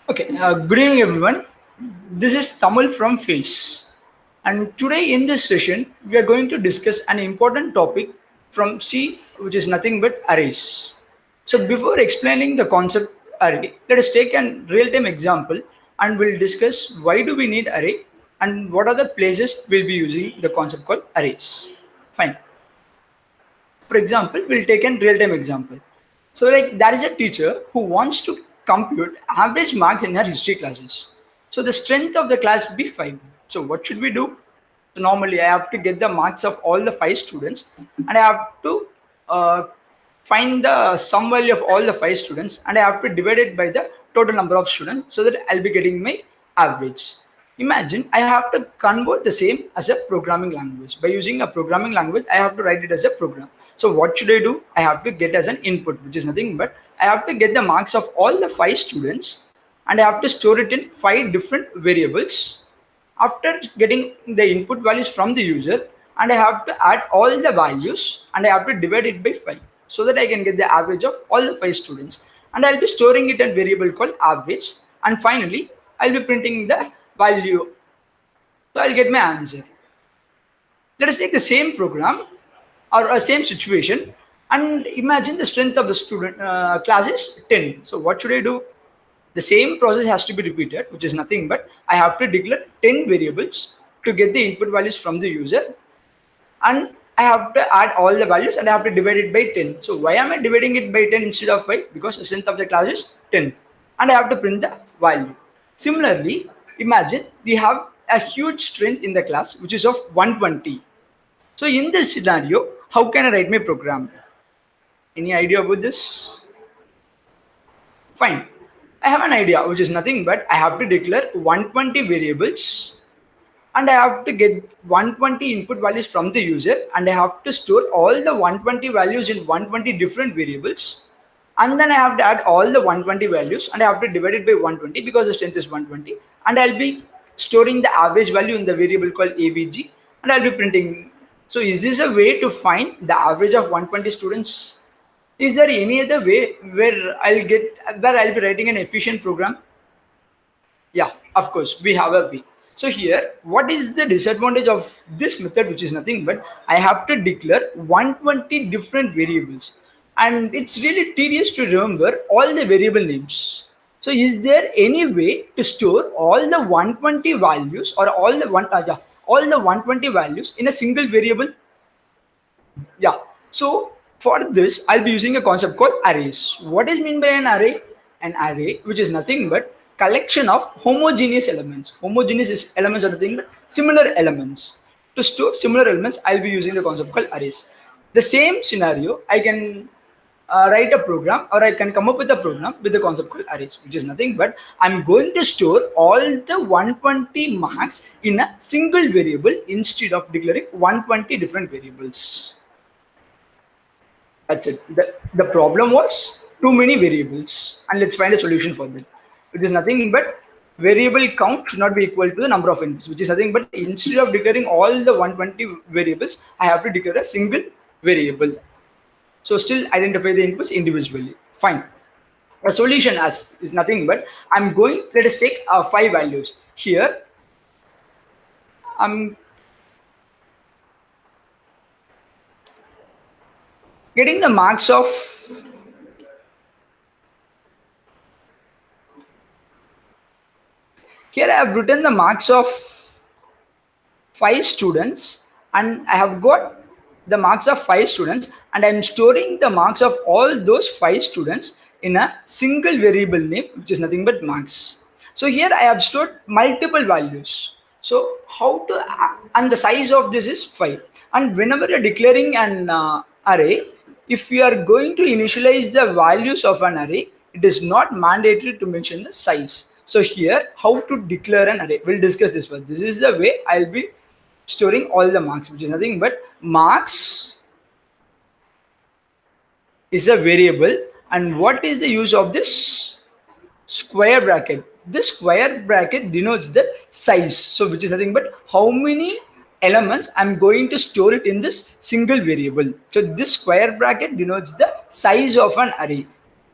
Okay, good evening everyone. This is Tamil from Face. And today in this session, we are going to discuss an important topic from C, which is nothing but arrays. So before explaining the concept array, let us take a real-time example and we'll discuss why do we need array and what are the places we'll be using the concept called arrays. Fine. For example, we'll take a real-time example. So like there is a teacher who wants to compute average marks in her history classes. So the strength of the class be 5. So what should we do? So normally I have to get the marks of all the 5 students and I have to uh, find the sum value of all the 5 students and I have to divide it by the total number of students so that I'll be getting my average. Imagine I have to convert the same as a programming language. By using a programming language, I have to write it as a program. So what should I do? I have to get as an input, which is nothing but I have to get the marks of all the 5 students and I have to store it in 5 different variables. After getting the input values from the user, and I have to add all the values and I have to divide it by 5 so that I can get the average of all the 5 students. And I'll be storing it in a variable called average. And finally, I'll be printing the value. So I'll get my answer. Let us take the same program or a same situation and imagine the strength of the student class is 10. So what should I do? The same process has to be repeated, which is nothing but I have to declare 10 variables to get the input values from the user and I have to add all the values and I have to divide it by 10. So why am I dividing it by 10 instead of 5? Because the strength of the class is 10 and I have to print the value. Similarly, imagine we have a huge strength in the class which is of 120. So in this scenario, how can I write my program? Any idea about this? Fine. I have an idea which is nothing but I have to declare 120 variables and I have to get 120 input values from the user and I have to store all the 120 values in 120 different variables and then I have to add all the 120 values and I have to divide it by 120 because the strength is 120 and I'll be storing the average value in the variable called avg and I'll be printing. So is this a way to find the average of 120 students? Is there any other way where I'll be writing an efficient program? Yeah, of course, we have a way. So here, what is the disadvantage of this method, which is nothing but I have to declare 120 different variables. And it's really tedious to remember all the variable names. So is there any way to store all the 120 values or all the 120 values in a single variable? Yeah. So for this, I'll be using a concept called arrays. What is mean by an array? An array, which is nothing but collection of homogeneous elements. Elements are nothing but similar elements. To store similar elements, I'll be using the concept called arrays. The same scenario, I can write a program or I can come up with a program with the concept called arrays, which is nothing but I'm going to store all the 120 marks in a single variable instead of declaring 120 different variables. That's it. The problem was too many variables, and let's find a solution for that. It is nothing but variable count should not be equal to the number of inputs, which is nothing but instead of declaring all the 120 variables, I have to declare a single variable. So still identify the inputs individually. Fine. A solution as is nothing but I'm going. Let us take 5 values here. I'm getting the marks of here. I have written the marks of 5 students and I have got the marks of 5 students and I'm storing the marks of all those 5 students in a single variable name which is nothing but marks. So here I have stored multiple values. So how to and the size of this is 5 and whenever you're declaring an array, if you are going to initialize the values of an array, it is not mandatory to mention the size. So here how to declare an array, we'll discuss this first. This is the way I'll be storing all the marks, which is nothing but marks is a variable. And what is the use of this square bracket? This square bracket denotes the size. So which is nothing but how many elements I'm going to store it in this single variable. So this square bracket denotes the size of an array.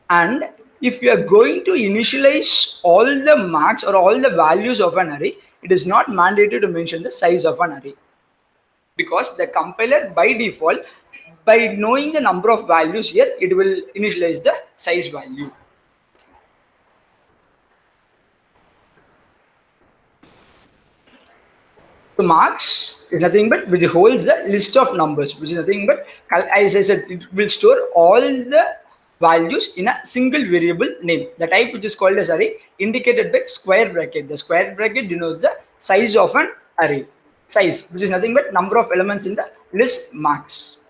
And if you are going to initialize all the marks or all the values of an array, it is not mandatory to mention the size of an array, because the compiler by default, by knowing the number of values here, it will initialize the size value. So marks is nothing but which holds a list of numbers, which is nothing but, as I said, it will store all the values in a single variable name. The type which is called as array indicated by square bracket. The square bracket denotes the size of an array. Size, which is nothing but number of elements in the list marks.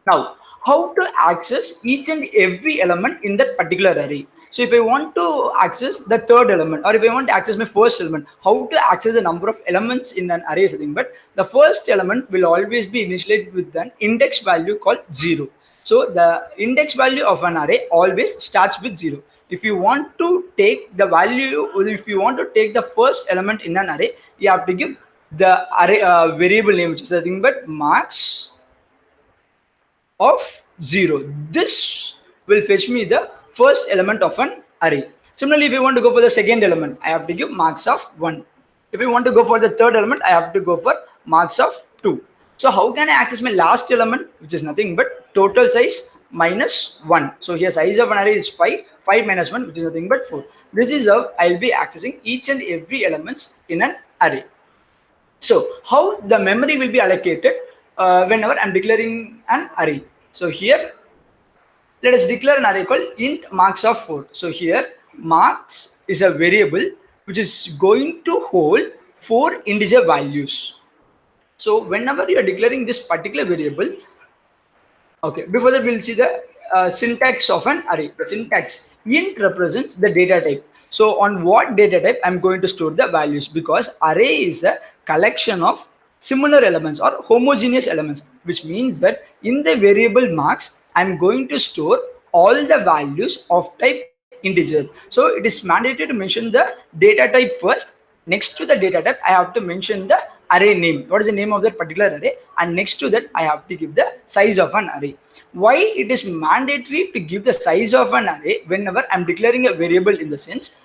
Now, how to access each and every element in that particular array? So if I want to access the third element, or if I want to access my first element, how to access the number of elements in an array is something, but the first element will always be initialized with an index value called 0. So the index value of an array always starts with 0. If you want to take the value, or if you want to take the first element in an array, you have to give the array variable name, which is nothing but marks of 0. This will fetch me the first element of an array. Similarly, if I want to go for the second element, I have to give marks of 1. If I want to go for the third element, I have to go for marks of 2. So how can I access my last element, which is nothing but total size minus 1. So here size of an array is 5, 5 minus 1, which is nothing but 4. This is how I'll be accessing each and every elements in an array. So how the memory will be allocated whenever I'm declaring an array. So here, let us declare an array called int marks of 4. So here, marks is a variable which is going to hold 4 integer values. So whenever you are declaring this particular variable, okay, before that we'll see the syntax of an array. The syntax, int represents the data type. So on what data type I'm going to store the values, because array is a collection of similar elements or homogeneous elements, which means that in the variable marks I'm going to store all the values of type integer. So it is mandatory to mention the data type first. Next to the data type, I have to mention the array name. What is the name of that particular array? And next to that, I have to give the size of an array. Why it is mandatory to give the size of an array whenever I'm declaring a variable, in the sense,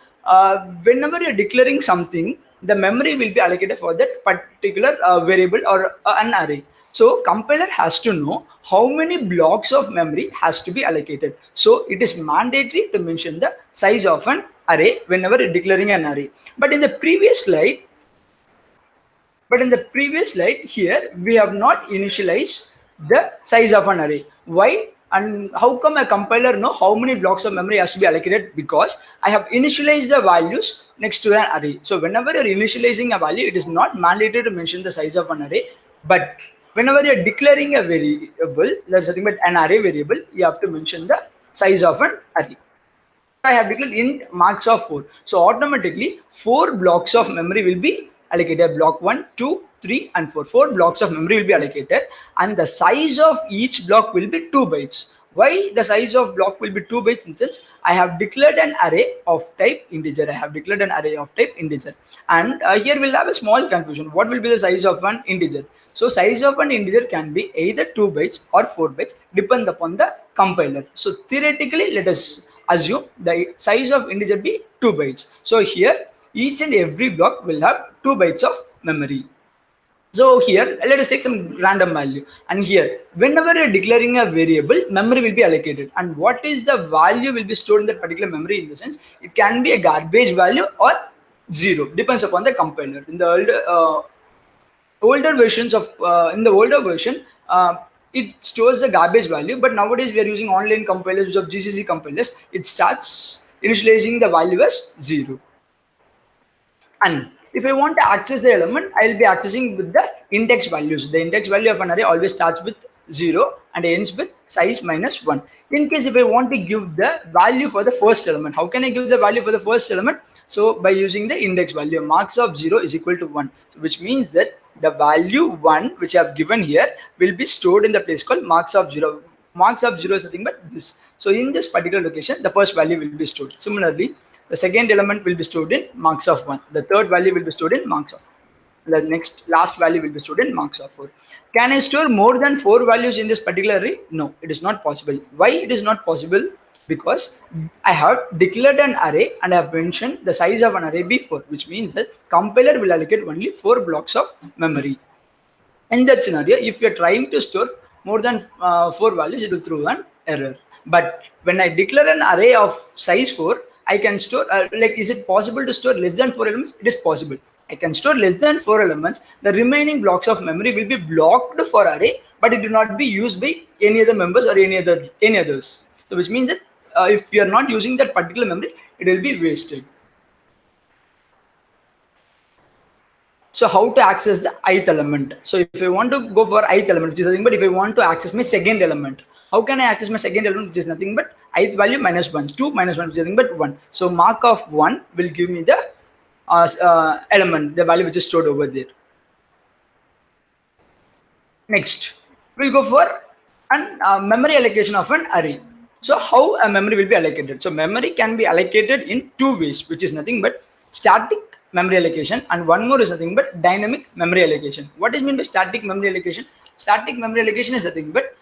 whenever you're declaring something, the memory will be allocated for that particular variable or an array. So compiler has to know how many blocks of memory has to be allocated. So it is mandatory to mention the size of an array whenever you're declaring an array. But in the previous slide, here, we have not initialized the size of an array. Why? And how come a compiler know how many blocks of memory has to be allocated? Because I have initialized the values next to an array. So whenever you're initializing a value, it is not mandatory to mention the size of an array. But whenever you're declaring a variable, that's nothing but an array variable, you have to mention the size of an array. I have declared int marks of 4. So automatically 4 blocks of memory will be allocated. Block 1, 2, 3 and 4. 4 blocks of memory will be allocated, and the size of each block will be 2 bytes. Why the size of block will be 2 bytes? Instance, I have declared an array of type integer. And here we'll have a small confusion. What will be the size of an integer? So size of an integer can be either 2 bytes or 4 bytes, depend upon the compiler. So theoretically, let us assume the size of integer be 2 bytes. So here each and every block will have 2 bytes of memory. So here let us take some random value, and here whenever you're declaring a variable, memory will be allocated, and what is the value will be stored in that particular memory, in the sense it can be a garbage value or 0, depends upon the compiler. In the older versions of in the older version, it stores the garbage value, but nowadays we are using online compilers of GCC compilers. It starts initializing the value as 0. And if I want to access the element, I will be accessing with the index values. The index value of an array always starts with 0 and ends with size minus 1. In case if I want to give the value for the first element, how can I give the value for the first element? So by using the index value, marks of 0 is equal to 1, which means that the value 1 which I have given here will be stored in the place called marks of 0. Marks of 0 is nothing but this. So in this particular location, the first value will be stored. Similarly, the second element will be stored in marks of 1. The third value will be stored in marks of 4. The last value will be stored in marks of 4. Can I store more than 4 values in this particular array? No, it is not possible. Why it is not possible? because I have declared an array and I have mentioned the size of an array before, which means that compiler will allocate only 4 blocks of memory. In that scenario, if you're trying to store more than 4 values, it will throw an error. But when I declare an array of size 4, I can store, like, is it possible to store less than 4 elements? It is possible. I can store less than 4 elements. The remaining blocks of memory will be blocked for array, but it will not be used by any other members or any others. So which means that if you are not using that particular memory, it will be wasted. So how to access the ith element? So if I want to go for ith element, which is nothing but if I want to access my second element, how can I access my second element, which is nothing but ith value minus 1, 2 minus 1, which is nothing but 1. So mark of 1 will give me the element, the value which is stored over there. Next, we'll go for an memory allocation of an array. So how a memory will be allocated? So memory can be allocated in two ways, which is nothing but static memory allocation, and one more is nothing but dynamic memory allocation. What is meant by static memory allocation? Static memory allocation is nothing but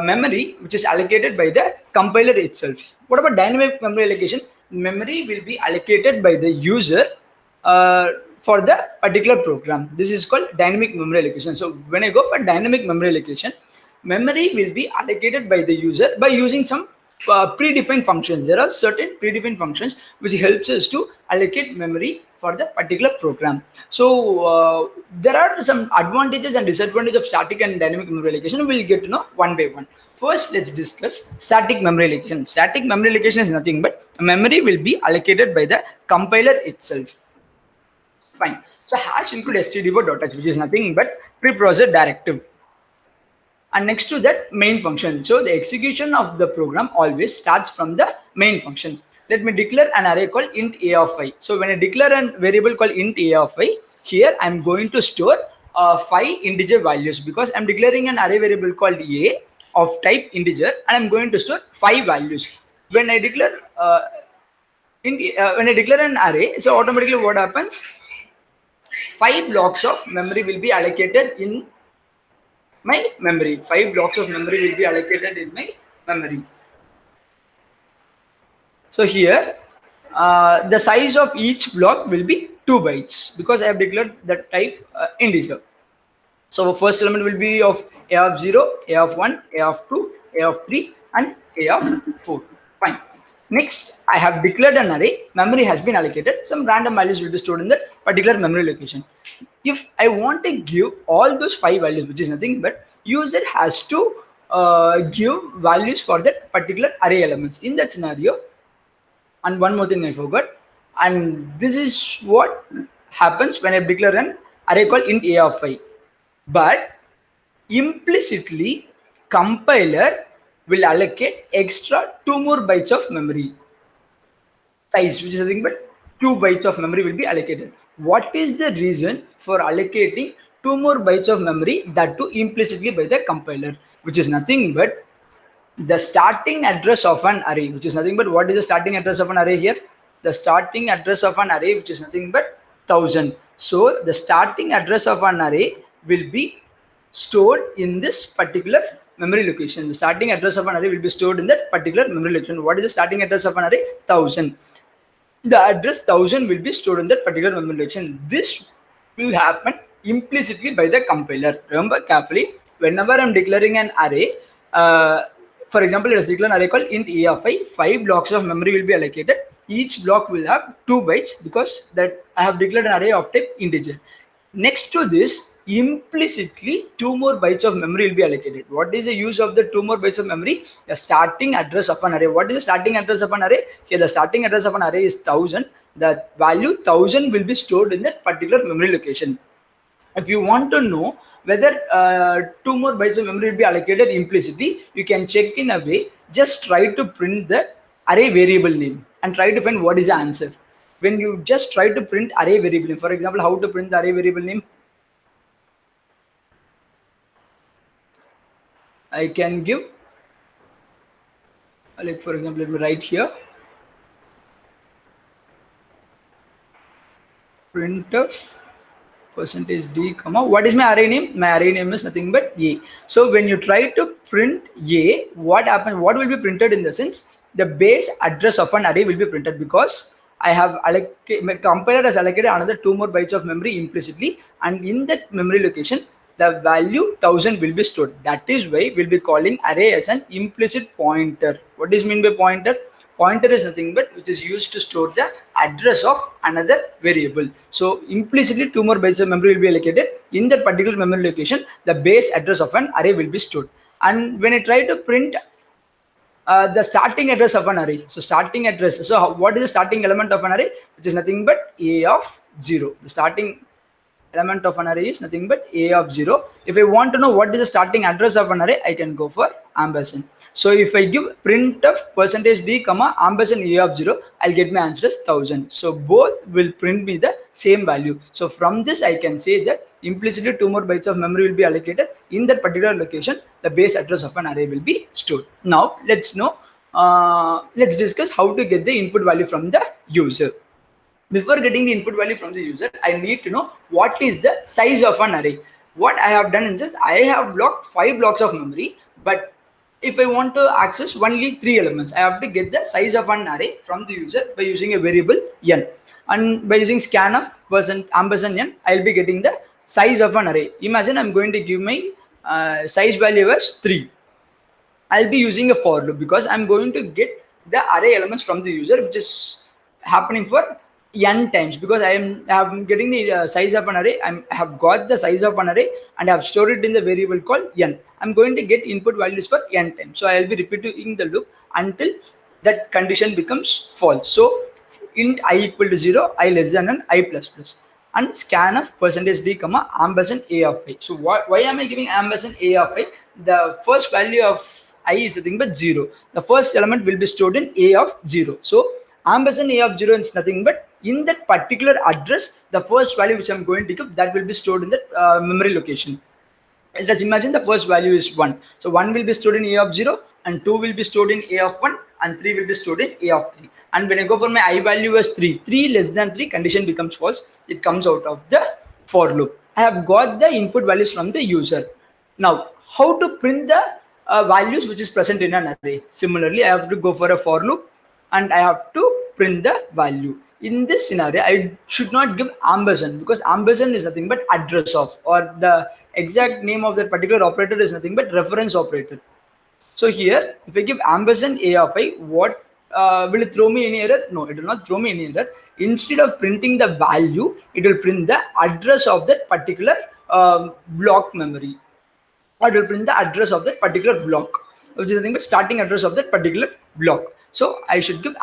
memory which is allocated by the compiler itself. What about dynamic memory allocation? Memory will be allocated by the user uh, for the particular program. This is called dynamic memory allocation. So when I go for dynamic memory allocation, memory will be allocated by the user by using some predefined functions. There are certain predefined functions which helps us to allocate memory for the particular program. So there are some advantages and disadvantages of static and dynamic memory allocation. We'll get to know one by one. First, let's discuss static memory allocation. Static memory allocation is nothing but memory will be allocated by the compiler itself. Fine. So hash include std.h, which is nothing but preprocessor directive. And next to that, main function. So the execution of the program always starts from the main function. Let me declare an array called int a of I. So when I declare a variable called int a of I, here I'm going to store 5 integer values, because I'm declaring an array variable called a of type integer, and I'm going to store 5 values. When I declare when I declare an array, so automatically what happens? 5 blocks of memory will be allocated in my memory. 5 blocks of memory will be allocated in my memory. So here, the size of each block will be 2 bytes, because I have declared the type integer. So first element will be of a of 0, a of 1, a of 2, a of 3, and a of 4. Fine. Next, I have declared an array. Memory has been allocated. Some random values will be stored in that particular memory location. If I want to give all those 5 values, which is nothing but user has to give values for that particular array elements. In that scenario, and one more thing I forgot, and this is what happens when I declare an array called int a of I. But implicitly, compiler will allocate extra 2 more bytes of memory size, which is nothing but 2 bytes of memory will be allocated. What is the reason for allocating 2 more bytes of memory, that too implicitly by the compiler, which is nothing but the starting address of an array, which is nothing but what is the starting address of an array here? The starting address of an array, which is nothing but 1000. So the starting address of an array will be stored in this particular memory location. The starting address of an array will be stored in that particular memory location. What is the starting address of an array? 1000. The address 1000 will be stored in that particular memory location. This will happen implicitly by the compiler. Remember carefully, whenever I'm declaring an array, for example, let us declare an array called int a of I. 5 blocks of memory will be allocated. Each block will have 2 bytes, because that I have declared an array of type integer. Next to this, implicitly 2 more bytes of memory will be allocated. What is the use of the 2 more bytes of memory? The starting address of an array. What is the starting address of an array? Here the starting address of an array is 1000. The value 1000 will be stored in that particular memory location. If you want to know whether 2 more bytes of memory will be allocated implicitly, you can check in a way. Just try to print the array variable name and try to find what is the answer. When you just try to print array variable name, for example, how to print the array variable name? I can give, like for example, let me write here printf percentage d comma, what is my array name? My array name is nothing but a. So when you try to print a, what happens, what will be printed in the sense, the base address of an array will be printed, because I have my compiler has allocated another 2 more bytes of memory implicitly, and in that memory location the value 1000 will be stored. That is why we'll be calling array as an implicit pointer. What is mean by pointer? Pointer is nothing but which is used to store the address of another variable. So implicitly 2 more bytes of memory will be allocated. In that particular memory location, the base address of an array will be stored. And when I try to print the starting address of an array, so starting address, so what is the starting element of an array? Which is nothing but a of 0. The starting element of an array is nothing but a of 0. If I want to know what is the starting address of an array, I can go for ampersand. So if I give printf percentage d comma ampersand a of 0, I'll get my answer as 1000. So both will print me the same value. So from this I can say that implicitly 2 more bytes of memory will be allocated. In that particular location, the base address of an array will be stored. Now let's discuss how to get the input value from the user. Before getting the input value from the user, I need to know what is the size of an array. What I have done is this, I have blocked 5 blocks of memory, but if I want to access only 3 elements, I have to get the size of an array from the user by using a variable n. And by using scanf ampersand n, I'll be getting the size of an array. Imagine I'm going to give my size value as 3. I'll be using a for loop because I'm going to get the array elements from the user, which is happening for n times, because I'm getting the size of an array. I have got the size of an array and I have stored it in the variable called n. I'm going to get input values for n times. So I'll be repeating the loop until that condition becomes false. So int I equal to 0, I less than an I plus plus, and scanf percentage d comma ampersand a of I. So why am I giving ampersand a of I? The first value of I is nothing but 0. The first element will be stored in a of 0. So ampersand a of 0 is nothing but in that particular address, the first value which I'm going to give, that will be stored in that memory location. Let us imagine the first value is 1. So 1 will be stored in a of 0, and 2 will be stored in a of 1, and 3 will be stored in a of 3. And when I go for my I value as 3, 3 less than 3, condition becomes false. It comes out of the for loop. I have got the input values from the user. Now, how to print the values which is present in an array? Similarly, I have to go for a for loop and I have to print the value. In this scenario, I should not give ampersand, because ampersand is nothing but address of, or the exact name of that particular operator is nothing but reference operator. So here, if I give ampersand a of I, what will it throw me any error? No, it will not throw me any error. Instead of printing the value, it will print the address of that particular block memory, or it will print the address of that particular block, which is nothing but starting address of that particular block. So I should give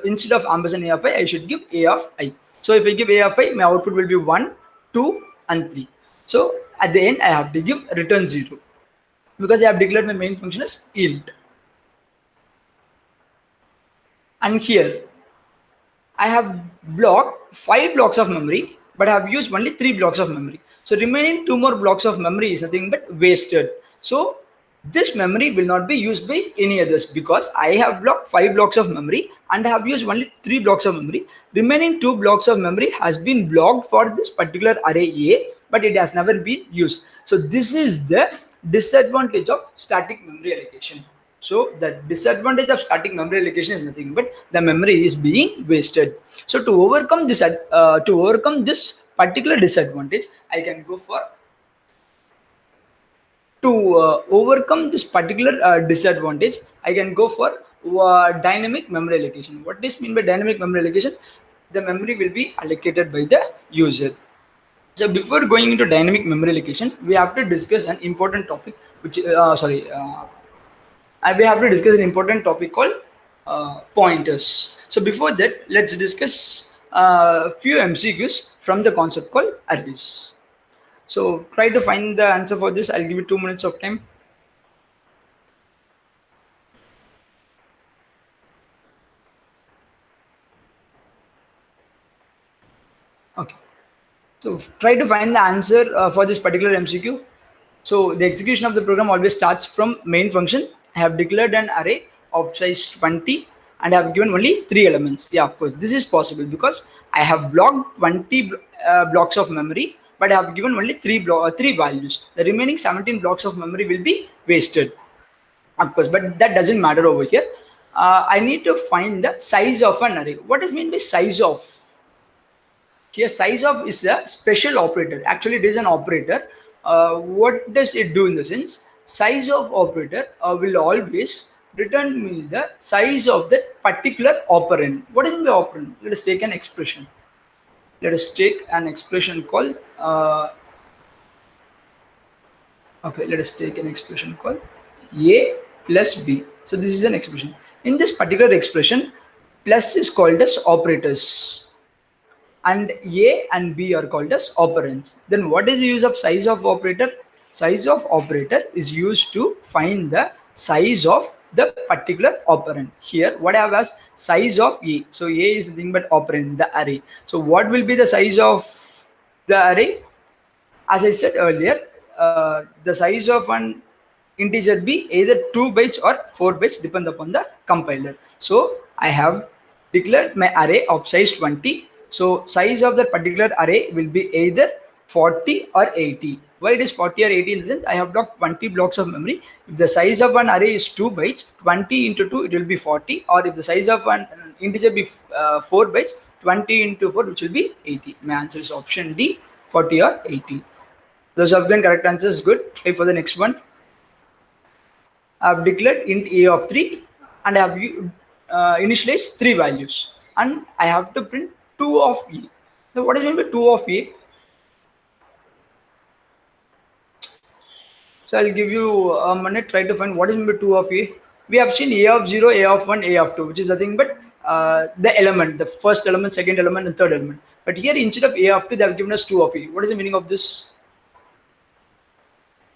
instead of ampersand a of I should give a of I. So if I give a of I, my output will be 1, 2, and 3. So at the end, I have to give return 0, because I have declared my main function as int. And here, I have blocked 5 blocks of memory, but I have used only 3 blocks of memory. So remaining 2 more blocks of memory is nothing but wasted. So this memory will not be used by any others, because I have blocked 5 blocks of memory and I have used only 3 blocks of memory. Remaining 2 blocks of memory has been blocked for this particular array A, but it has never been used. So this is the disadvantage of static memory allocation. So the disadvantage of static memory allocation is nothing but the memory is being wasted. So to overcome this particular disadvantage, I can go for overcome this particular disadvantage, I can go for dynamic memory allocation. What does mean by dynamic memory allocation? The memory will be allocated by the user. So before going into dynamic memory allocation, we have to discuss an important topic, which we have to discuss an important topic called pointers. So before that, let's discuss a few MCQs from the concept called arrays. So try to find the answer for this. I'll give you 2 minutes of time. Okay. So try to find the answer for this particular MCQ. So the execution of the program always starts from main function. I have declared an array of size 20 and I have given only 3 elements. Yeah, of course, this is possible because I have blocked 20 blocks of memory but I have given only three values. The remaining 17 blocks of memory will be wasted, of course, but that doesn't matter over here. I need to find the size of an array. What is meant by size of? Here, size of is a special operator. Actually, it is an operator. What does it do in the sense? Size of operator will always return me the size of that particular operand. What is the operand? Let us take an expression. Let us take an expression called okay, let us take an expression called a plus b. So this is an expression. In this particular expression, plus is called as operators, and a and b are called as operands. Then what is the use of size of operator? Size of operator is used to find the size of the particular operand. Here what I have as size of a. So a is nothing but operand, the array. So what will be the size of the array? As I said earlier, the size of an integer be either 2 bytes or 4 bytes, depend upon the compiler. So I have declared my array of size 20. So size of that particular array will be either 40 or 80. Why it is 40 or 80? In the sense, I have blocked 20 blocks of memory. If the size of an array is 2 bytes, 20 into 2, it will be 40. Or if the size of an integer be 4 bytes, 20 into 4, which will be 80. My answer is option D, 40 or 80. Those have been correct answers. Good. Try for the next one. I have declared int a of 3 and I have initialized 3 values, and I have to print 2 of a. So what is meant by 2 of a? So I'll give you a minute, try to find what is meant by 2 of a. We have seen a of 0, a of 1, a of 2, which is nothing but the element, the first element, second element, and third element. But here instead of a of 2, they have given us 2 of a. What is the meaning of this?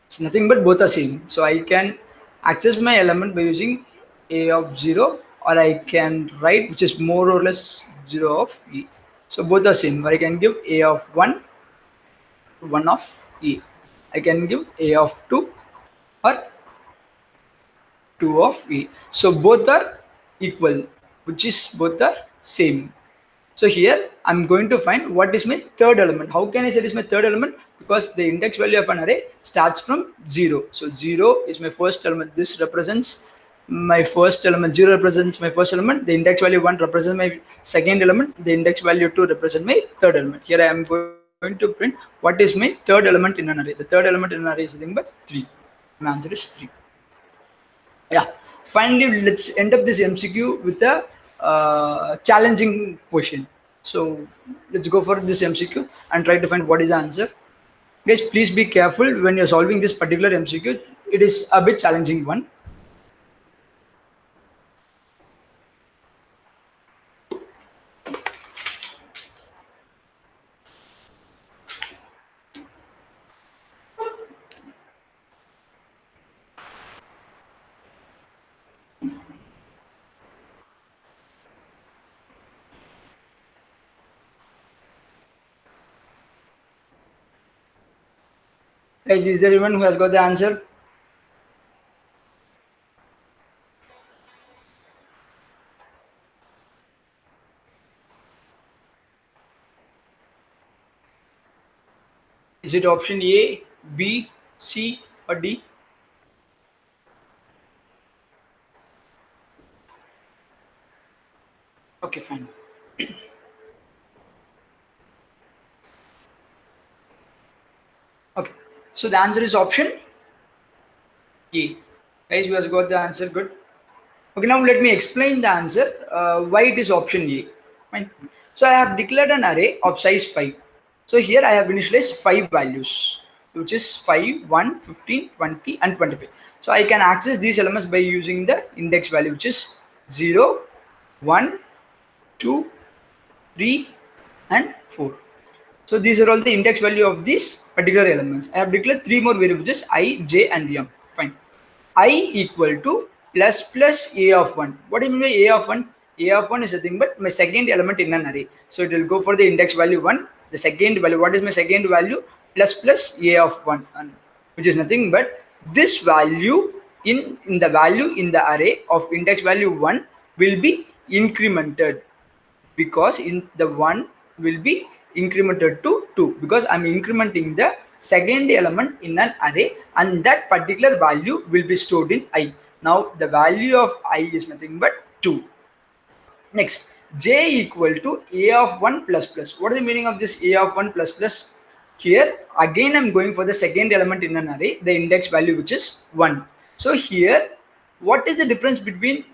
It's nothing but both are same. So I can access my element by using a of 0, or I can write which is more or less 0 of e. So both are same. Or I can give a of 1, 1 of e. I can give a of 2 or 2 of e. So both are equal, which is both are same. So here I'm going to find what is my third element. How can I say it is my third element? Because the index value of an array starts from 0. So 0 is my first element. This represents my first element. 0 represents my first element. The index value 1 represents my second element. The index value 2 represents my third element. Here I am going to print what is my third element in an array. The third element in an array is nothing but 3. My answer is 3. Yeah. Finally, let's end up this MCQ with a challenging question. So let's go for this MCQ and try to find what is the answer. Guys, please be careful when you're solving this particular MCQ. It is a bit challenging one. Guys, is there anyone who has got the answer? Is it option A, B, C, or D? Okay, fine. Okay, so the answer is option A. Guys, who has got the answer? Good. Okay, now let me explain the answer, why it is option A. Fine. So I have declared an array of size 5. So here I have initialized 5 values, which is 5, 1, 15, 20, and 25. So I can access these elements by using the index value, which is 0, 1, 2, 3, and 4. So these are all the index value of these particular elements. I have declared 3 more variables, I, j, and m. Fine. I equal to plus a of 1. What do you mean by a of 1? A of 1 is nothing but my second element in an array. So it will go for the index value 1. The second value, what is my second value? Plus a of 1, which is nothing but this value in the value in the array of index value 1 will be incremented, because in the 1 will be incremented to 2 because I'm incrementing the second element in an array, and that particular value will be stored in I. Now the value of I is nothing but 2. Next, j equal to a of 1 plus plus. What is the meaning of this a of 1 plus plus? Here again I'm going for the second element in an array, the index value, which is 1. So here, what is the difference between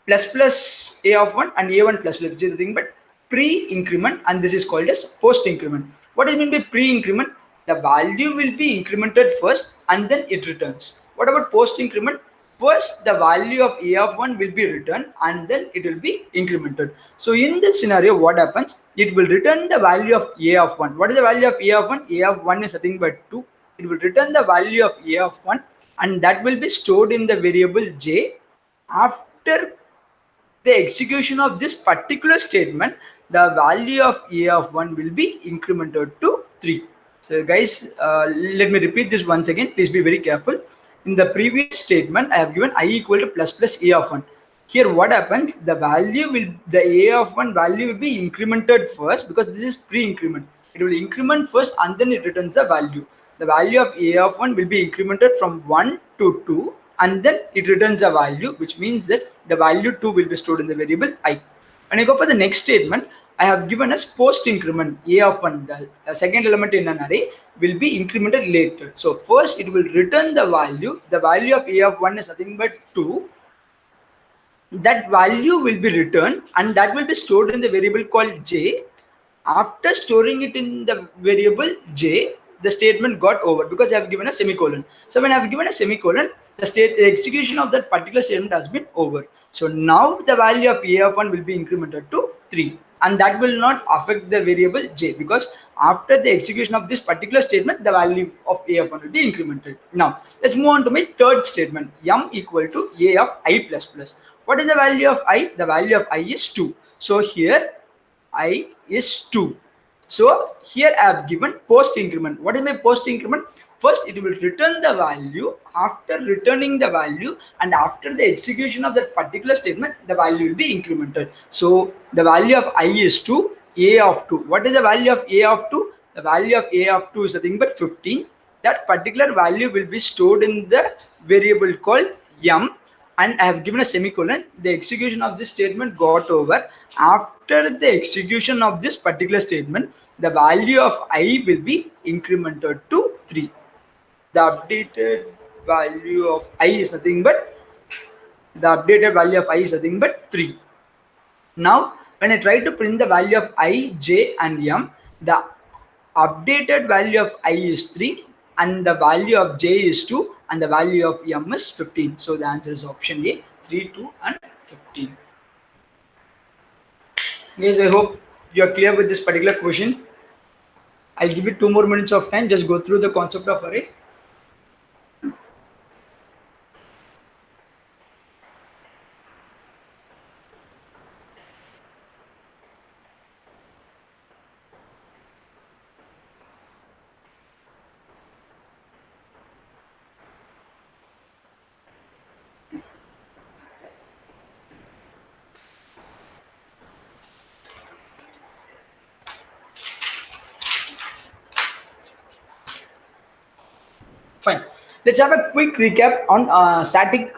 plus plus a of 1 and a1 plus plus, which is the thing but pre-increment, and this is called as post-increment. What do you mean by pre-increment? The value will be incremented first and then it returns. What about post-increment? First the value of a of 1 will be returned and then it will be incremented. So in this scenario, what happens? It will return the value of a of 1. What is the value of a of 1? A of 1 is nothing but 2. It will return the value of a of 1 and that will be stored in the variable j. After the execution of this particular statement, the value of a of 1 will be incremented to 3. So guys, let me repeat this once again. Please be very careful. In the previous statement, I have given I equal to plus plus a of 1. Here what happens? The a of 1 value will be incremented first because this is pre-increment. It will increment first and then it returns the value. The value of a of 1 will be incremented from 1 to 2 and then it returns a value, which means that the value 2 will be stored in the variable I. When I go for the next statement, I have given as post increment a of 1, the second element in an array will be incremented later. So first it will return the value of a of 1 is nothing but 2. That value will be returned and that will be stored in the variable called j. After storing it in the variable j, the statement got over because I have given a semicolon. So when I have given a semicolon, the execution of that particular statement has been over. So now the value of a of 1 will be incremented to 3 and that will not affect the variable j because after the execution of this particular statement, the value of a of 1 will be incremented. Now let's move on to my third statement, m equal to a of I plus plus. What is the value of I? The value of I is 2. So here I is 2. So here I have given post increment. What is my post increment? First it will return the value. After returning the value and after the execution of that particular statement, the value will be incremented. So the value of I is 2, a of 2. What is the value of a of 2? The value of a of 2 is nothing but 15. That particular value will be stored in the variable called m, and I have given a semicolon. The execution of this statement got over. After the execution of this particular statement, the value of I will be incremented to 3. The updated value of I is nothing but 3. Now, when I try to print the value of I, j and m, the updated value of I is 3 and the value of j is 2 and the value of m is 15. So the answer is option A, 3, 2 and 15. Guys, I hope you are clear with this particular question. I'll give you 2 more minutes of time. Just go through the concept of array. Fine. Let's have a quick recap on static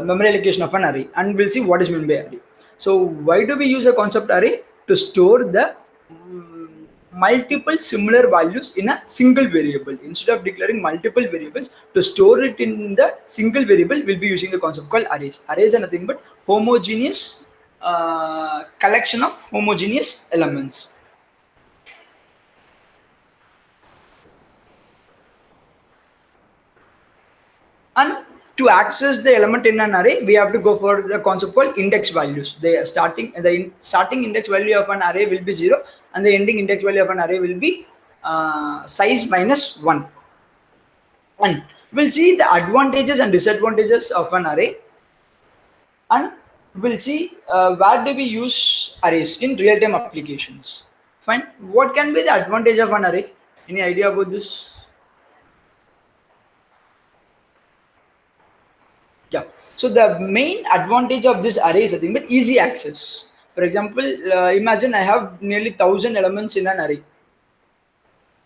memory allocation of an array, and we'll see what is meant by array. So why do we use a concept array? To store the multiple similar values in a single variable. Instead of declaring multiple variables, to store it in the single variable, we'll be using a concept called arrays. Arrays are nothing but homogeneous collection of homogeneous elements. And to access the element in an array, we have to go for the concept called index values. The starting index value of an array will be 0 and the ending index value of an array will be size minus 1. And we'll see the advantages and disadvantages of an array, and we'll see where do we use arrays in real-time applications. Fine. What can be the advantage of an array? Any idea about this? Yeah. So the main advantage of this array is nothing but easy access. For example, imagine I have nearly 1000 elements in an array.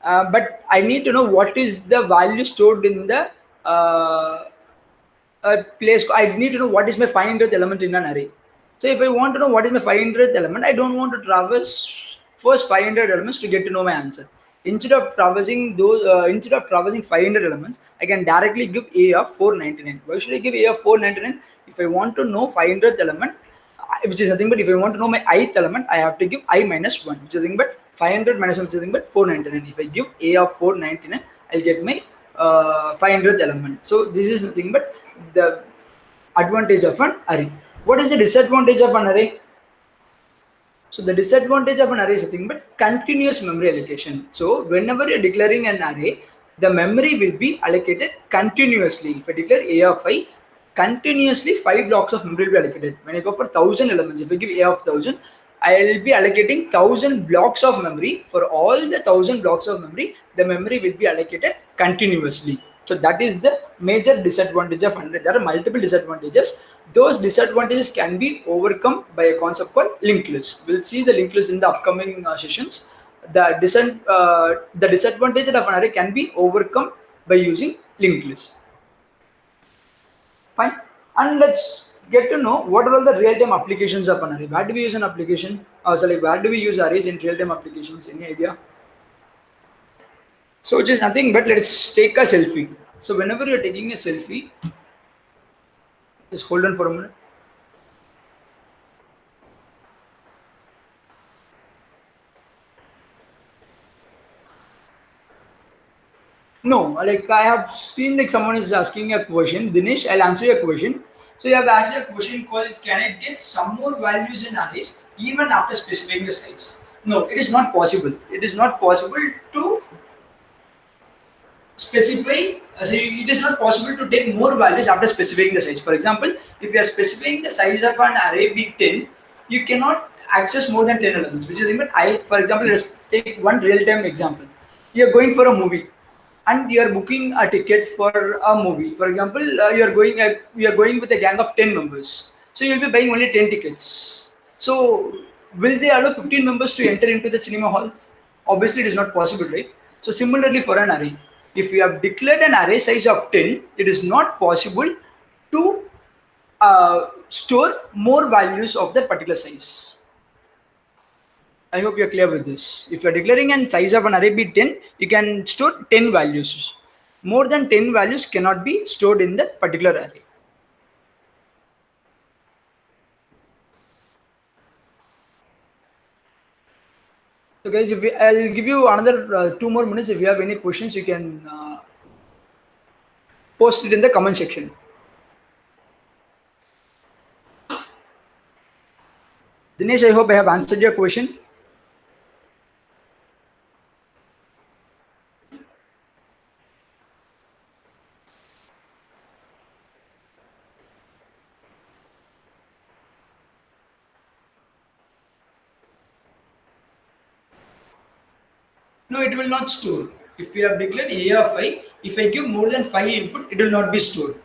but I need to know what is the value stored in the uh, place. I need to know what is my 500th element in an array. So if I want to know what is my 500th element, I don't want to traverse first 500 elements to get to know my answer. Instead of traversing 500 elements, I can directly give a of 499. Why should I give a of 499? If I want to know 500th element, which is nothing but if I want to know my ith element, I have to give I minus 1, which is nothing but 500 minus 1, which is nothing but 499. If I give a of 499, I'll get my 500th element. So this is nothing but the advantage of an array. What is the disadvantage of an array? So the disadvantage of an array is nothing but continuous memory allocation. So whenever you're declaring an array, the memory will be allocated continuously. If I declare a of I, continuously 5 blocks of memory will be allocated. When I go for 1000 elements, if I give a of 1000, I will be allocating 1000 blocks of memory. For all the 1000 blocks of memory, the memory will be allocated continuously. So that is the major disadvantage of 100. There are multiple disadvantages. Those disadvantages can be overcome by a concept called linked list. We'll see the linked list in the upcoming sessions. The disadvantage of an array can be overcome by using linked list. Fine. And let's get to know what are all the real-time applications of an array. Where do we use an application? Where do we use arrays in real-time applications? Any idea? So it is nothing but let's take a selfie. So whenever you're taking a selfie, just hold on for a minute. No, like I have seen like someone is asking a question. Dinesh, I'll answer your question. So you have asked a question called, can I get some more values in arrays even after specifying the size? No, it is not possible. It is not possible to specify. It is not possible to take more values after specifying the size. For example, if you are specifying the size of an array be 10, you cannot access more than 10 elements, which is even I. For example, let's take one real-time example. You are going for a movie and you are booking a ticket for a movie. For example, you are going with a gang of 10 members, so you'll be buying only 10 tickets. So will they allow 15 members to enter into the cinema hall? Obviously it is not possible, right? So similarly for an array, if you have declared an array size of 10, it is not possible to store more values of that particular size. I hope you're clear with this. If you're declaring a size of an array be 10, you can store 10 values. More than 10 values cannot be stored in that particular array. So guys, I'll give you another 2 more minutes. If you have any questions, you can post it in the comment section. Dinesh, I hope I have answered your question. No, it will not store. If we have declared a of I, if I give more than 5 input, it will not be stored.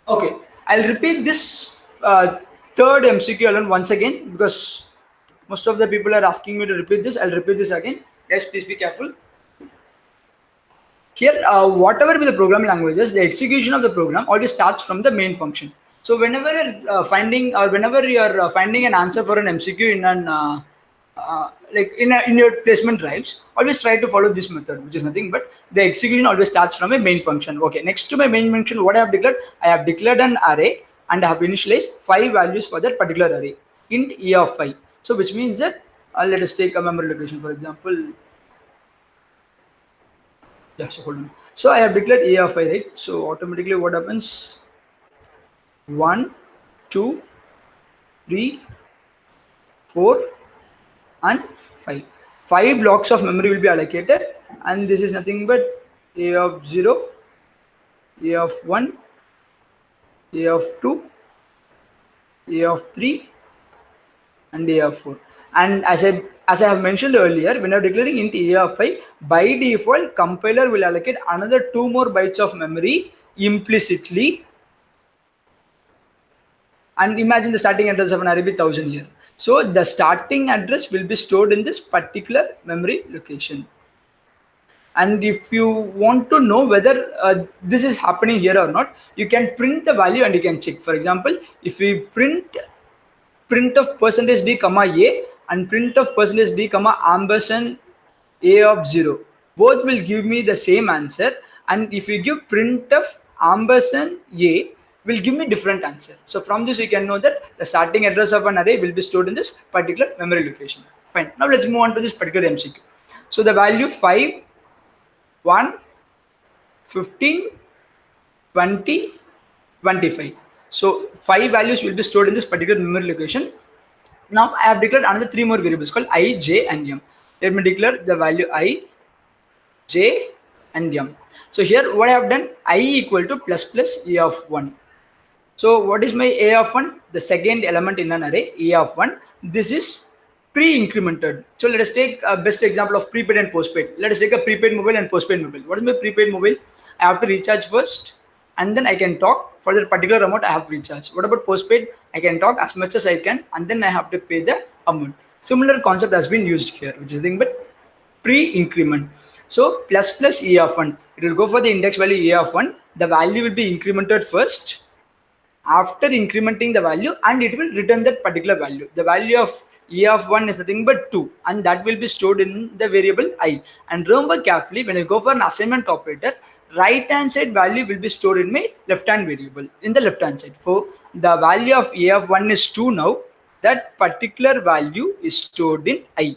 Okay, I'll repeat this third MCQ alone once again because most of the people are asking me to repeat this. I'll repeat this again. Guys, please be careful. Here, whatever be the programming languages, the execution of the program always starts from the main function. So whenever you're finding an answer for an MCQ in an in your placement drives, always try to follow this method, which is nothing but the execution always starts from a main function. Okay, next to my main function, what I have declared? I have declared an array and I have initialized 5 values for that particular array int e of 5. So which means that let us take a memory location, for example. Yeah, so hold on. So I have declared a of I, right? So automatically what happens? 1, 2, 3, 4, and 5. 5 blocks of memory will be allocated, and this is nothing but a of 0, a of 1, a of 2, a of 3, and a of 4. And as I have mentioned earlier, when I'm declaring int a of I, by default, compiler will allocate another 2 more bytes of memory implicitly And imagine the starting address of an array with 1000 here. So the starting address will be stored in this particular memory location. And if you want to know whether this is happening here or not, you can print the value and you can check. For example, if we print of percentage d comma a and print of percentage d comma ampersand a of 0, both will give me the same answer. And if you give print of ampersand a, will give me different answer. So from this you can know that the starting address of an array will be stored in this particular memory location. Fine, now let's move on to this particular MCQ. So the value 5, 1, 15, 20, 25. So 5 values will be stored in this particular memory location. Now I have declared another 3 more variables called I, j and m. Let me declare the value I, j and m. So here what I have done, I equal to plus plus a of 1. So what is my a of 1? The second element in an array, a of 1. This is pre-incremented. So let us take a best example of prepaid and postpaid. Let us take a prepaid mobile and postpaid mobile. What is my prepaid mobile? I have to recharge first and then I can talk for that particular amount I have recharged. What about postpaid? I can talk as much as I can and then I have to pay the amount. Similar concept has been used here, which is nothing but pre-increment. So plus plus a of 1. It will go for the index value a of 1. The value will be incremented first after incrementing the value and it will return that particular value. The value of e of 1 is nothing but 2 and that will be stored in the variable I. And remember carefully, when you go for an assignment operator, right hand side value will be stored in my left hand variable in the left hand side. So the value of e of 1 is 2 now. That particular value is stored in I.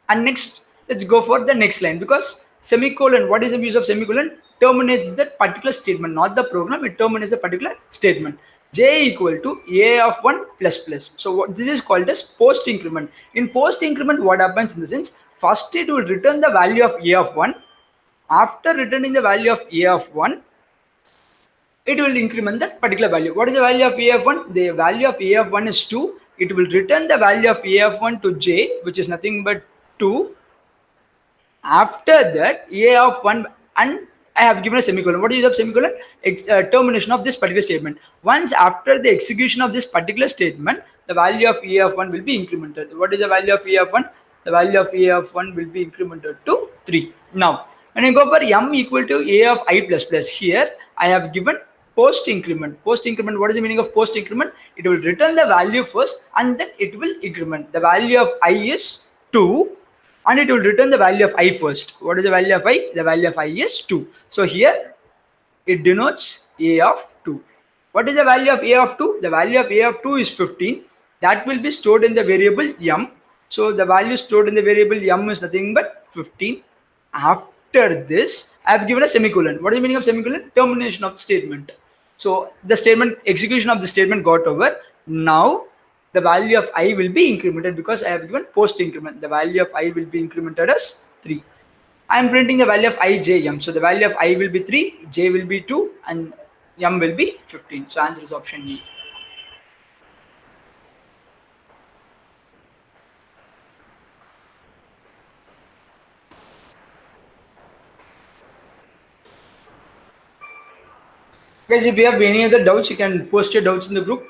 And next, let's go for the next line, because semicolon, what is the use of semicolon? Terminates that particular statement, not the program, it terminates a particular statement. J equal to a of 1 plus plus. So what this is called as post increment. In post increment, what happens in the sense, first it will return the value of a of 1. After returning the value of a of 1, it will increment that particular value. What is the value of a of 1? The value of a of 1 is 2. It will return the value of a of 1 to j, which is nothing but 2. After that, a of 1, and I have given a semicolon. What is of semicolon? Termination of this particular statement. Once after the execution of this particular statement, the value of a of 1 will be incremented. What is the value of a of 1? The value of a of 1 will be incremented to 3. Now, when I go for m equal to a of I plus plus, here I have given post increment. Post increment, what is the meaning of post increment? It will return the value first and then it will increment. The value of I is 2 and it will return the value of I first. What is the value of I? The value of I is 2. So here it denotes a of 2. What is the value of a of 2? The value of a of 2 is 15. That will be stored in the variable m. So the value stored in the variable m is nothing but 15. After this, I have given a semicolon. What is the meaning of semicolon? Termination of the statement. So the statement, execution of the statement got over. Now the value of I will be incremented because I have given post increment. The value of I will be incremented as 3. I am printing the value of I, j, m. So the value of I will be 3, j will be 2 and m will be 15. So answer is option E. Guys, if you have any other doubts, you can post your doubts in the group.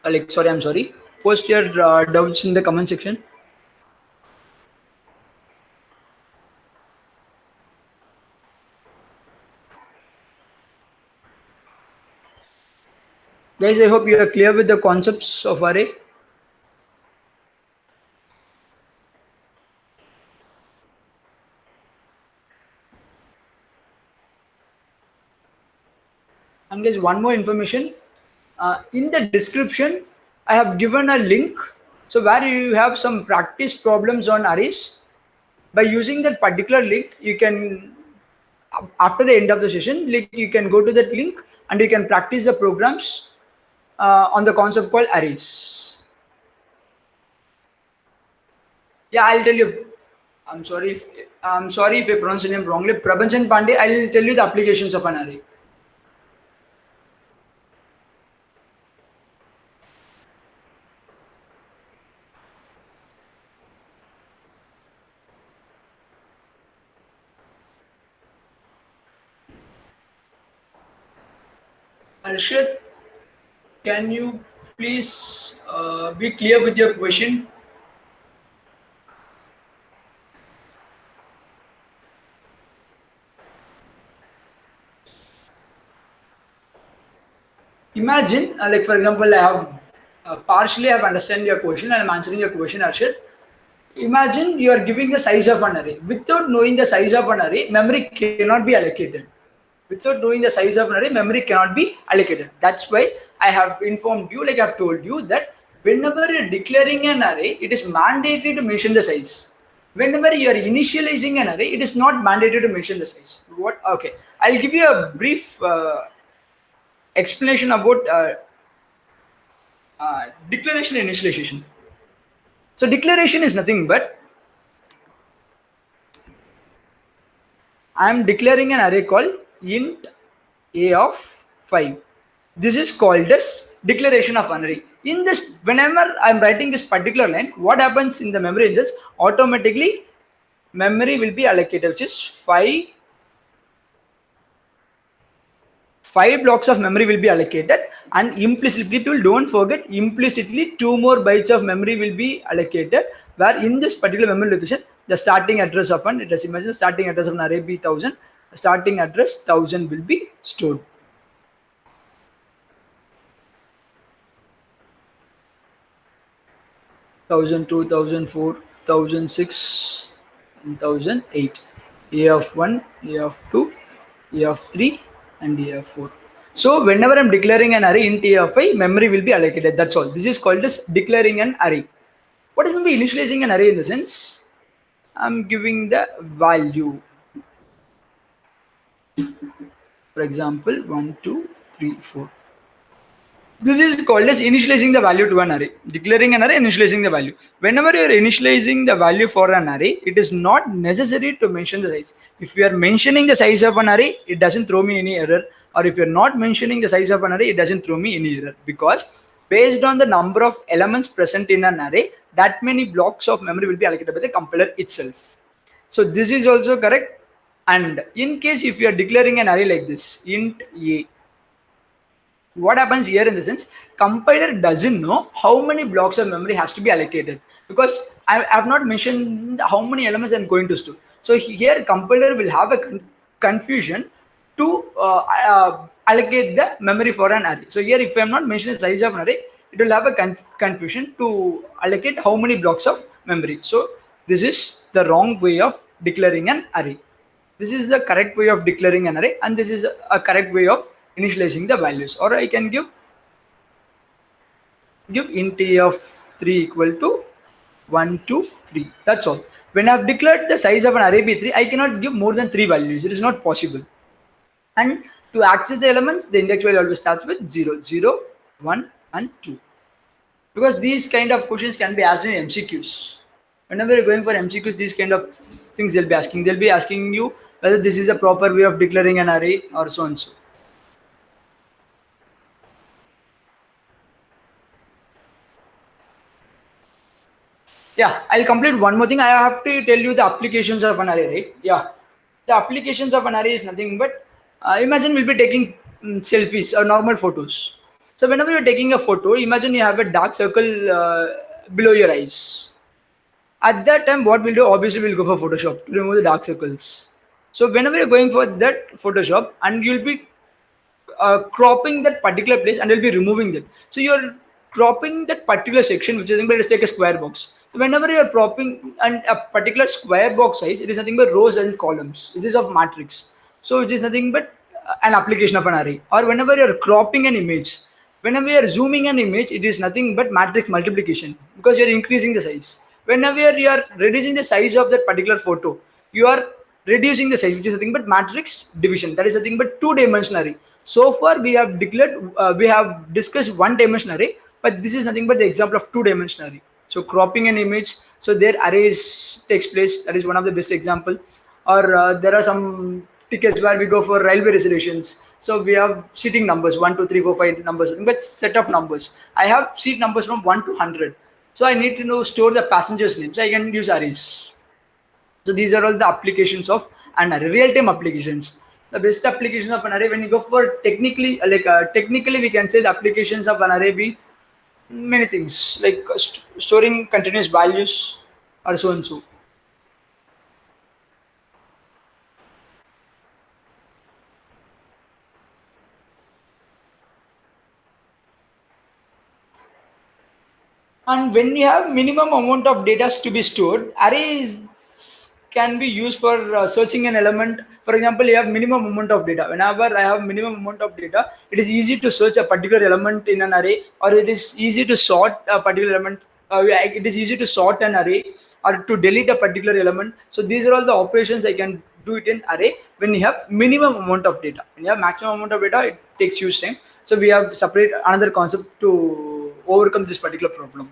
I'm sorry. Post your doubts in the comment section. Guys, I hope you are clear with the concepts of array. And guys, one more information. In the description, I have given a link. So where you have some practice problems on arrays. By using that particular link, you can, after the end of the session, like you can go to that link and you can practice the programs on the concept called arrays. Yeah, I'll tell you. I'm sorry if I pronounce your name wrongly. Prabhanchan Pandey. I'll tell you the applications of an array. Arshad, Can you please be clear with your question? Imagine, like for example, I have partially have understand your question and I'm answering your question, Arshad. Imagine you are giving the size of an array. Without knowing the size of an array, memory cannot be allocated. Without knowing the size of an array, memory cannot be allocated. That's why I have informed you, like I've told you, that whenever you're declaring an array, it is mandatory to mention the size. Whenever you are initializing an array, it is not mandatory to mention the size. What? Okay, I'll give you a brief explanation about declaration and initialization. So declaration is nothing but I am declaring an array called int a of 5. This is called as declaration of an array. In this, whenever I am writing this particular line, what happens in the memory is just automatically memory will be allocated, which is 5 blocks of memory will be allocated, and implicitly, people don't forget, implicitly 2 more bytes of memory will be allocated, where in this particular memory location the starting address of an, let us imagine the starting address of an array be 1000, the starting address 1000 will be stored. 1002, 1004, 1006, and 1008. A of 1, A of 2, A of 3, and A of 4. So whenever I'm declaring an array int A of I, memory will be allocated. That's all. This is called as declaring an array. What is maybe initializing an array in the sense? I'm giving the value. For example, 1, 2, 3, 4. This is called as initializing the value to an array. Declaring an array, initializing the value. Whenever you are initializing the value for an array, it is not necessary to mention the size. If you are mentioning the size of an array, it doesn't throw me any error. Or if you're not mentioning the size of an array, it doesn't throw me any error. Because based on the number of elements present in an array, that many blocks of memory will be allocated by the compiler itself. So this is also correct. And in case if you are declaring an array like this, int a, what happens here in the sense, compiler doesn't know how many blocks of memory has to be allocated, because I have not mentioned how many elements I'm going to store. So here compiler will have a confusion to allocate the memory for an array. So here if I'm not mentioning the size of an array, it will have a confusion to allocate how many blocks of memory. So this is the wrong way of declaring an array. This is the correct way of declaring an array, and this is a correct way of initializing the values. Or I can give int a of 3 equal to 1, 2, 3. That's all. When I've declared the size of an array be 3, I cannot give more than 3 values. It is not possible. And to access the elements, the index value always starts with 0, 0, 1, and 2. Because these kind of questions can be asked in MCQs. Whenever you're going for MCQs, these kind of things they'll be asking. They'll be asking you whether this is a proper way of declaring an array or so and so. Yeah, I'll complete one more thing. I have to tell you the applications of an array, right? Yeah, the applications of an array is nothing but imagine we'll be taking selfies or normal photos. So whenever you're taking a photo, imagine you have a dark circle below your eyes. At that time, what we'll do, obviously, we'll go for Photoshop to remove the dark circles. So whenever you're going for that Photoshop, and you'll be cropping that particular place and you'll be removing that. So you're cropping that particular section, which is nothing but it's like a square box. So whenever you're cropping and a particular square box size, it is nothing but rows and columns. It is of matrix. So it is nothing but an application of an array. Or whenever you're cropping an image, whenever you're zooming an image, it is nothing but matrix multiplication, because you're increasing the size. Whenever you are reducing the size of that particular photo, you are reducing the size, which is nothing but matrix division. That is nothing but two-dimensional array. So far we have declared, we have discussed one-dimensional array, but this is nothing but the example of two-dimensional array. So cropping an image, so there arrays takes place. That is one of the best example. Or there are some tickets where we go for railway reservations. So we have seating numbers 1, 2, 3, 4, 5 numbers, but set of numbers. I have seat numbers from 1 to 100. So I need to know store the passengers' names. So I can use arrays. So these are all the applications of an array, real-time applications. the best application of an array, when you go for technically we can say the applications of an array be many things like storing continuous values or so and so. And when you have minimum amount of data to be stored, arrays can be used for searching an element. For example, you have minimum amount of data. Whenever I have minimum amount of data, it is easy to search a particular element in an array, or it is easy to sort a particular element. It is easy to sort an array or to delete a particular element. So these are all the operations I can do it in array when you have minimum amount of data. When you have maximum amount of data, it takes huge time. So we have separate another concept to overcome this particular problem.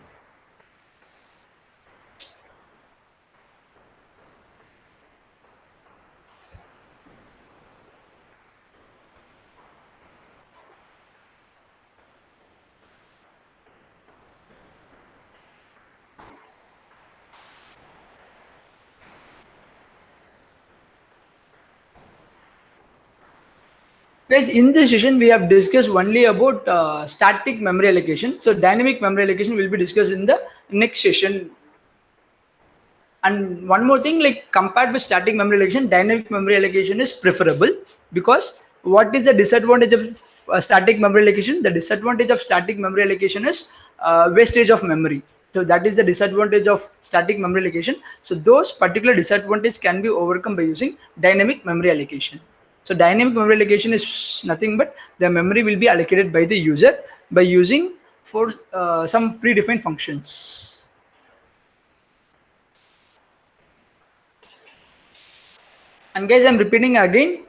Guys, in this session, we have discussed only about static memory allocation. So, dynamic memory allocation will be discussed in the next session. And one more thing, like compared with static memory allocation, dynamic memory allocation is preferable because what is the disadvantage of static memory allocation? The disadvantage of static memory allocation is wastage of memory. So that is the disadvantage of static memory allocation. So those particular disadvantages can be overcome by using dynamic memory allocation. So dynamic memory allocation is nothing but the memory will be allocated by the user by using for some predefined functions. And guys, I'm repeating again.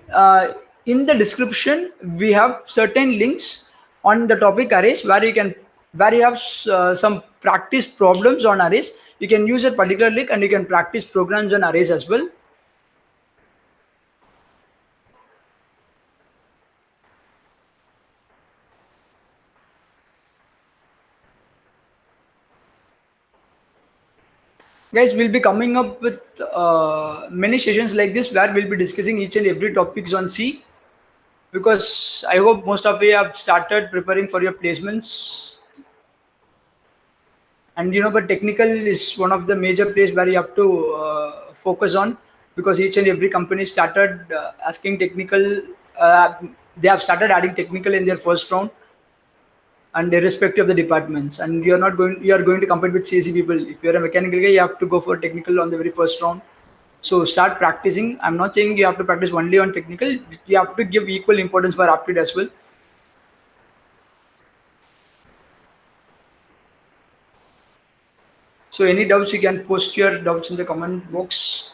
In the description, we have certain links on the topic arrays where you have some practice problems on arrays. You can use a particular link and you can practice programs on arrays as well. Guys, we'll be coming up with many sessions like this where we'll be discussing each and every topics on C, because I hope most of you have started preparing for your placements. And but technical is one of the major place where you have to focus on, because each and every company started asking technical. uh, they have started adding technical in their first round, and irrespective of the departments, and you are going to compete with CSE people. If you're a mechanical guy, you have to go for technical on the very first round. So start practicing. I'm not saying you have to practice only on technical. You have to give equal importance for aptitude as well. So any doubts, you can post your doubts in the comment box.